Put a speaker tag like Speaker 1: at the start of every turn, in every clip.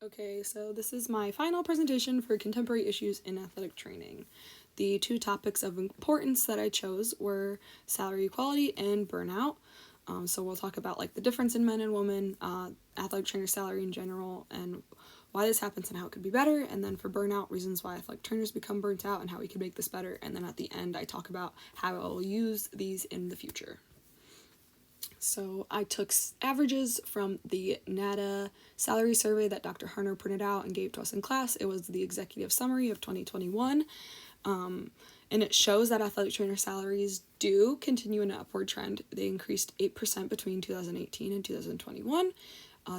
Speaker 1: Okay, so this is my final presentation for contemporary issues in athletic training. The two topics of importance that I chose were salary equality and burnout. So we'll talk about like the difference in men and women, athletic trainer salary in general, and why this happens and how it could be better. And then for burnout, reasons why athletic trainers become burnt out and how we can make this better. And then at the end, I talk about how I will use these in the future. So I took averages from the NADA salary survey that Dr. Harner printed out and gave to us in class. It was the executive summary of 2021. And it shows that athletic trainer salaries do continue an upward trend. They increased 8% between 2018 and 2021.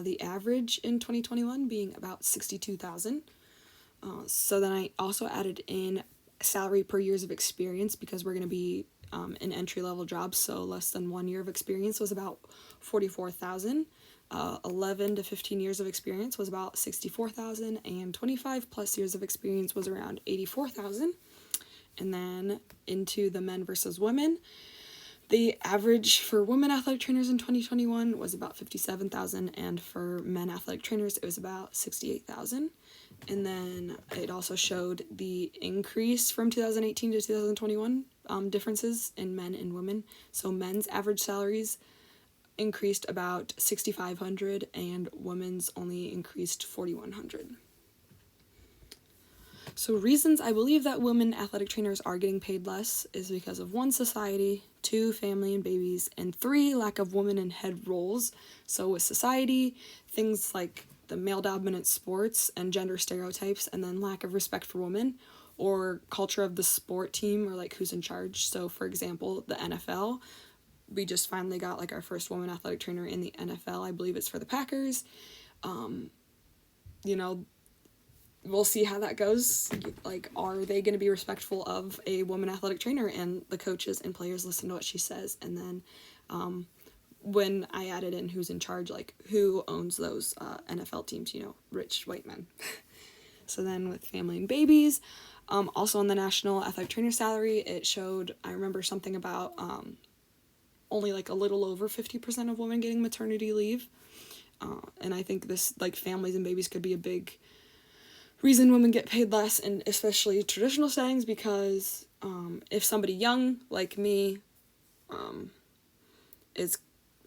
Speaker 1: The average in 2021 being about 62,000. So then I also added in salary per years of experience because we're going to be in entry-level jobs, so less than 1 year of experience was about 44,000. 11 to 15 years of experience was about 64,000, and 25 plus years of experience was around 84,000. And then into the men versus women. The average for women athletic trainers in 2021 was about 57,000, and for men athletic trainers it was about 68,000. And then it also showed the increase from 2018 to 2021 differences in men and women. So men's average salaries increased about 6,500 and women's only increased 4,100. So reasons I believe that women athletic trainers are getting paid less is because of 1, society, 2, family and babies, and 3, lack of women in head roles. So with society, things like the male-dominant sports and gender stereotypes, and then lack of respect for women or culture of the sport team or like who's in charge. So for example, the NFL, we just finally got like our first woman athletic trainer in the NFL. I believe it's for the Packers. We'll see how that goes. Like, are they going to be respectful of a woman athletic trainer? And the coaches and players listen to what she says. And then when I added in who's in charge, like who owns those NFL teams, rich white men. So then with family and babies, also on the national athletic trainer salary, it showed, I remember something about only like a little over 50% of women getting maternity leave. And I think this, like families and babies could be a big reason women get paid less, and especially traditional settings, because if somebody young like me is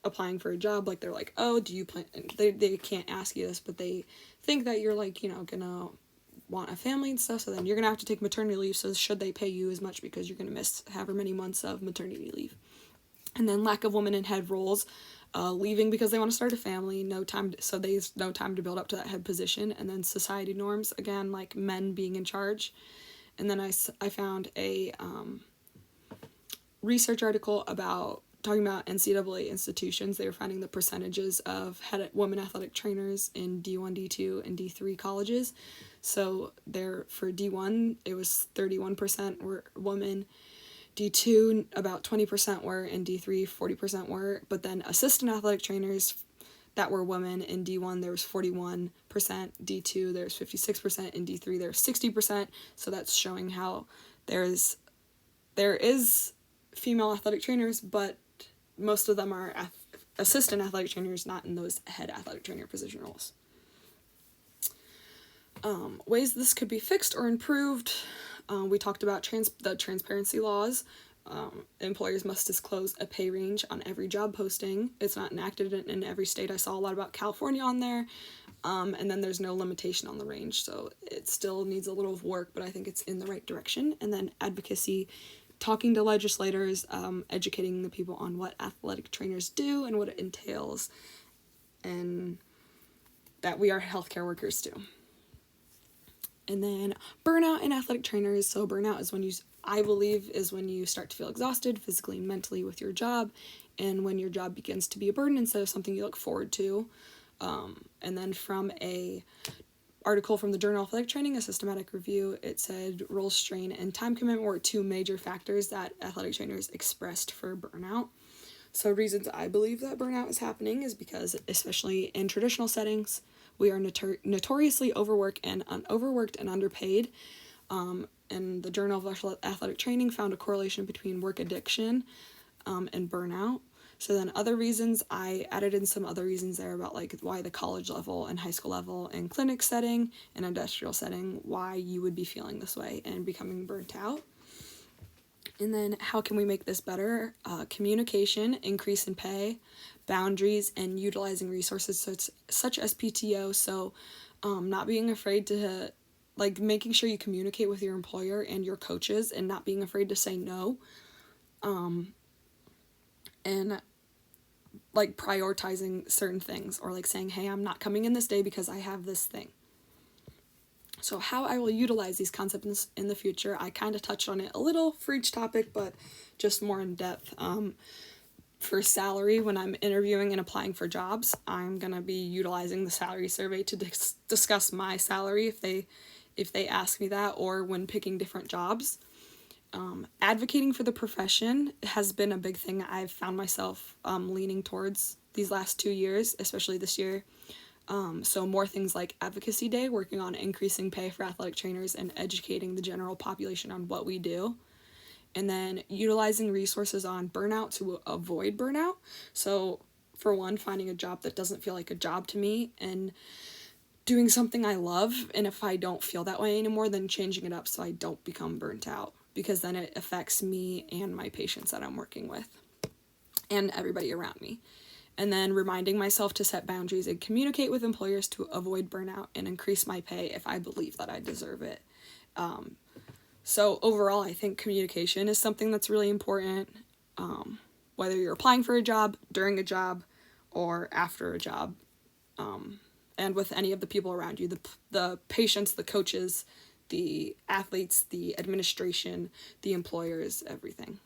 Speaker 1: applying for a job, like they're like, oh, do you plan, they can't ask you this, but they think that you're like, gonna want a family and stuff, so then you're gonna have to take maternity leave, so should they pay you as much because you're gonna miss however many months of maternity leave. And then lack of women in head roles, leaving because they want to start a family, so there's no time to build up to that head position. And then society norms, again, like men being in charge. And then I found a research article talking about NCAA institutions. They were finding the percentages of women athletic trainers in D1, D2, and D3 colleges. So for D1, it was 31% were women. D2, about 20% were, and D3, 40% were. But then assistant athletic trainers that were women in D1, there was 41%, D2, there's 56%, in D3, there's 60%. So that's showing how there is female athletic trainers, but most of them are assistant athletic trainers, not in those head athletic trainer position roles. Ways this could be fixed or improved. We talked about the transparency laws. Employers must disclose a pay range on every job posting. It's not enacted in every state. I saw a lot about California on there. And then there's no limitation on the range, so it still needs a little work, but I think it's in the right direction. And then advocacy, talking to legislators, educating the people on what athletic trainers do and what it entails, and that we are healthcare workers too. And then burnout in athletic trainers. So burnout is I believe is when you start to feel exhausted physically and mentally with your job, and when your job begins to be a burden instead of something you look forward to. And then from a article from the Journal of Athletic Training, a systematic review, it said role strain and time commitment were 2 major factors that athletic trainers expressed for burnout. So reasons I believe that burnout is happening is because, especially in traditional settings, we are notoriously overworked and underpaid. And the Journal of Athletic Training found a correlation between work addiction and burnout. So then other reasons, I added in some other reasons there about like why the college level and high school level and clinic setting and industrial setting, why you would be feeling this way and becoming burnt out. And then how can we make this better? Communication, increase in pay, boundaries, and utilizing resources such as PTO. So not being afraid to, like, making sure you communicate with your employer and your coaches and not being afraid to say no. And like prioritizing certain things, or like saying, hey, I'm not coming in this day because I have this thing. So how I will utilize these concepts in the future, I kind of touched on it a little for each topic, but just more in depth. For salary, when I'm interviewing and applying for jobs, I'm going to be utilizing the salary survey to discuss my salary if they ask me that, or when picking different jobs. Advocating for the profession has been a big thing I've found myself leaning towards these last 2 years, especially this year. So more things like Advocacy Day, working on increasing pay for athletic trainers and educating the general population on what we do. And then utilizing resources on burnout to avoid burnout. So for one, finding a job that doesn't feel like a job to me and doing something I love. And if I don't feel that way anymore, then changing it up so I don't become burnt out, because then it affects me and my patients that I'm working with and everybody around me. And then reminding myself to set boundaries and communicate with employers to avoid burnout and increase my pay if I believe that I deserve it. So overall, I think communication is something that's really important, whether you're applying for a job, during a job, or after a job, and with any of the people around you, the patients, the coaches, the athletes, the administration, the employers, everything.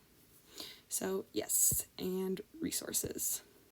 Speaker 1: So yes, and resources.